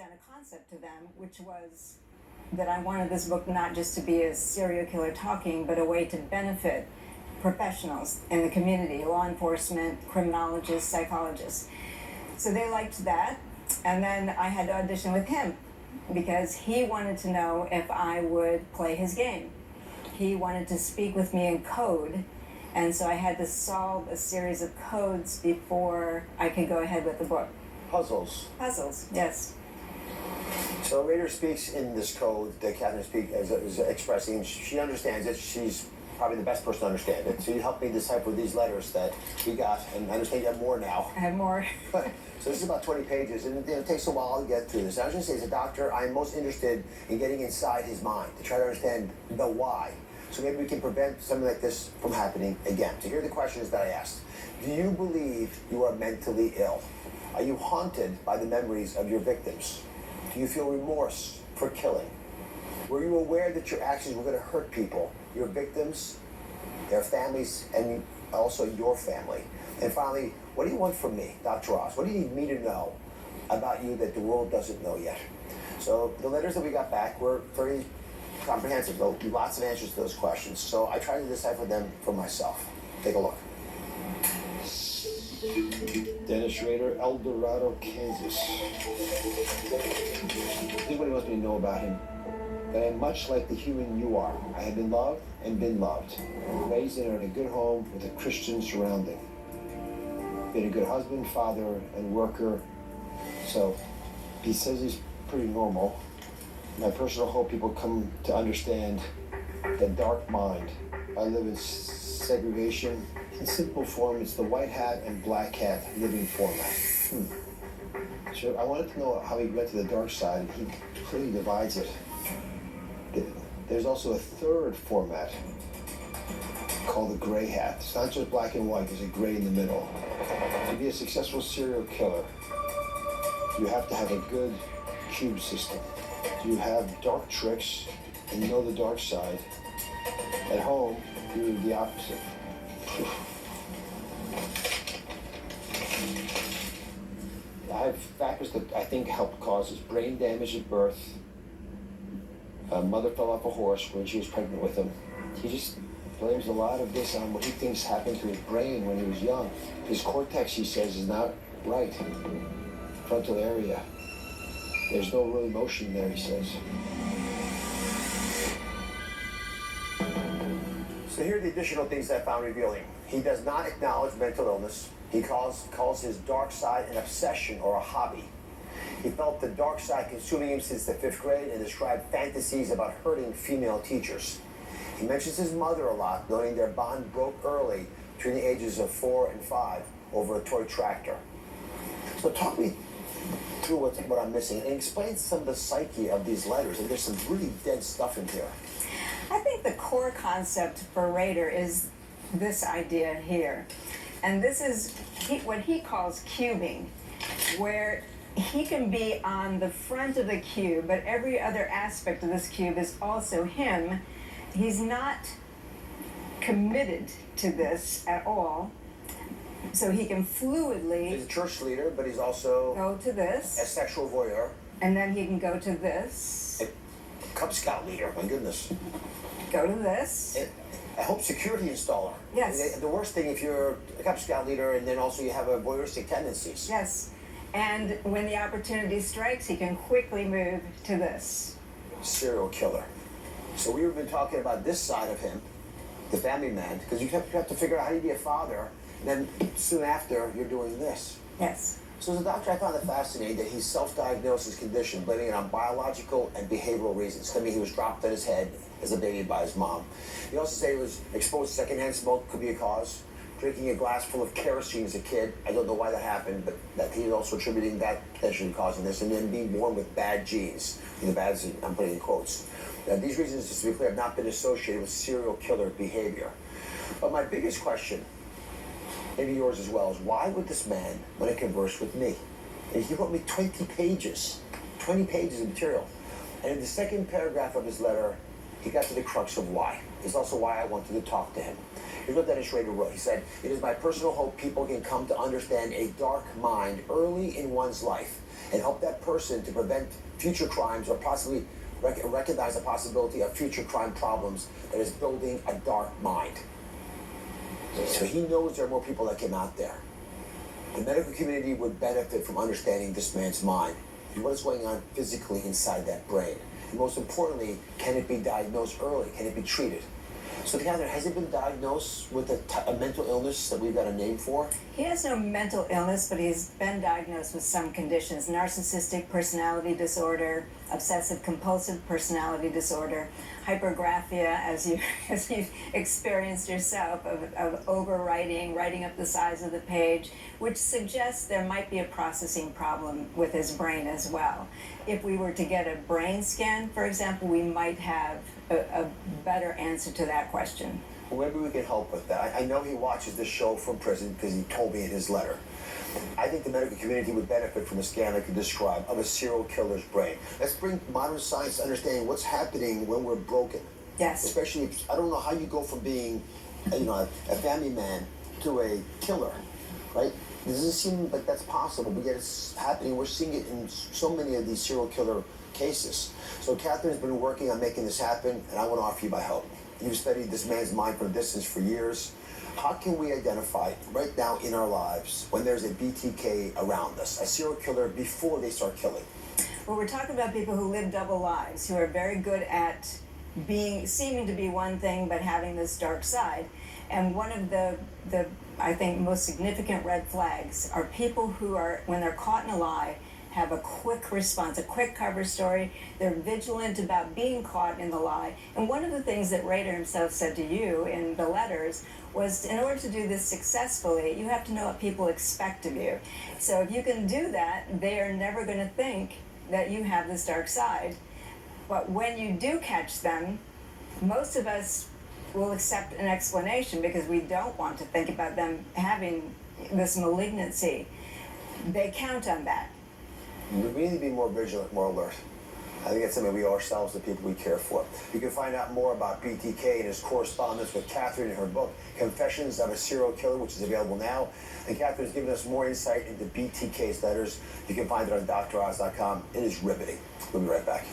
down a concept to them, which was that I wanted this book not just to be a serial killer talking, but a way to benefit professionals in the community, law enforcement, criminologists, psychologists. So they liked that. And then I had to audition with him because he wanted to know if I would play his game. He wanted to speak with me in code. And so I had to solve a series of codes before I could go ahead with the book. Puzzles. Puzzles, yes. So Raider speaks in this code that Catherine is expressing. She understands it. She's probably the best person to understand it. So you helped me decipher these letters that we got, and I understand you have more now. I have more. So this is about 20 pages, and it takes a while to get through this. I was going to say, as a doctor, I'm most interested in getting inside his mind to try to understand the why. So maybe we can prevent something like this from happening again. So here are the questions that I asked. Do you believe you are mentally ill? Are you haunted by the memories of your victims? Do you feel remorse for killing? Were you aware that your actions were going to hurt people, your victims, their families, and also your family? And finally, what do you want from me, Dr. Oz? What do you need me to know about you that the world doesn't know yet? So the letters that we got back were very comprehensive, though lots of answers to those questions. So I tried to decipher them for myself. Take a look. Dennis Schrader, El Dorado, Kansas. This is what he wants me to know about him. That I am much like the human you are. I have been loved and been loved. Raised in a good home with a Christian surrounding. Been a good husband, father, and worker. So he says he's pretty normal. My personal hope people come to understand the dark mind. I live in segregation. In simple form, it's the white hat and black hat living format. So I wanted to know how he went to the dark side, and he clearly divides it. There's also a third format called the gray hat. It's not just black and white, there's a gray in the middle. To be a successful serial killer, you have to have a good cube system. You have dark tricks and you know the dark side. At home, you're the opposite. I have factors that I think help causes brain damage at birth. A mother fell off a horse when she was pregnant with him. He just blames a lot of this on what he thinks happened to his brain when he was young. His cortex, he says, is not right. Frontal area. There's no real emotion there, he says. So here are the additional things I found revealing. He does not acknowledge mental illness. He calls his dark side an obsession or a hobby. He felt the dark side consuming him since the 5th grade and described fantasies about hurting female teachers. He mentions his mother a lot, noting their bond broke early between the ages of 4 and 5 over a toy tractor. So talk me through what I'm missing and explain some of the psyche of these letters. And there's some really dense stuff in here. I think the core concept for Raider is this idea here. And this is what he calls cubing, where he can be on the front of the cube, but every other aspect of this cube is also him. He's not committed to this at all, so he can fluidly... He's a church leader, but he's also... Go to this. A sexual voyeur. And then he can go to this. A Cub Scout leader, my goodness. Go to this. A home security installer. Yes. The worst thing if you're a Cub Scout leader and then also you have a voyeuristic tendencies. Yes. And when the opportunity strikes, he can quickly move to this. Serial killer. So we've been talking about this side of him, the family man, because you have to figure out how to be a father, and then soon after, you're doing this. Yes. So as a doctor, I found it fascinating that he self-diagnosed his condition, blaming it on biological and behavioral reasons. I mean, he was dropped on his head as a baby by his mom. He also said he was exposed to secondhand smoke could be a cause. Drinking a glass full of kerosene as a kid. I don't know why that happened, but that he's also attributing that potentially causing this. And then being born with bad genes. The bad, I'm putting in quotes. Now, these reasons, just to be clear, have not been associated with serial killer behavior. But my biggest question, maybe yours as well, is why would this man want to converse with me? And he wrote me 20 pages of material. And in the second paragraph of his letter, he got to the crux of why. It's also why I wanted to talk to him. Here's what Dennis Schrader wrote. He said, "It is my personal hope people can come to understand a dark mind early in one's life and help that person to prevent future crimes or possibly recognize the possibility of future crime problems that is building a dark mind. So he knows there are more people like him out there. The medical community would benefit from understanding this man's mind and what is going on physically inside that brain. And most importantly, can it be diagnosed early? Can it be treated? So, Catherine, has he been diagnosed with a mental illness that we've got a name for? He has no mental illness, but he's been diagnosed with some conditions: narcissistic personality disorder, obsessive compulsive personality disorder, hypergraphia, as you've experienced yourself, of overwriting, writing up the size of the page, which suggests there might be a processing problem with his brain as well. If we were to get a brain scan, for example, we might have a better answer to that question. Well, maybe we can help with that. I know he watches this show from prison because he told me in his letter. I think the medical community would benefit from a scan like you described of a serial killer's brain. Let's bring modern science to understanding what's happening when we're broken. Yes. Especially, I don't know how you go from being, a family man to a killer, right? It doesn't seem like that's possible, but yet it's happening. We're seeing it in so many of these serial killer cases. So Catherine's been working on making this happen, and I want to offer you my help. You've studied this man's mind from a distance for years. How can we identify right now in our lives when there's a BTK around us, a serial killer, before they start killing? Well, we're talking about people who live double lives, who are very good at seeming to be one thing but having this dark side. And one of the I think most significant red flags are people who are, when they're caught in a lie, have a quick response, a quick cover story. They're vigilant about being caught in the lie. And one of the things that Rader himself said to you in the letters was, in order to do this successfully, you have to know what people expect of you. So if you can do that, they are never going to think that you have this dark side. But when you do catch them, most of us will accept an explanation because we don't want to think about them having this malignancy. They count on that. We need to be more vigilant, more alert. I think that's something we owe ourselves, the people we care for. You can find out more about BTK and his correspondence with Catherine in her book, Confessions of a Serial Killer, which is available now. And Catherine's given us more insight into BTK's letters. You can find it on DrOz.com. It is riveting. We'll be right back.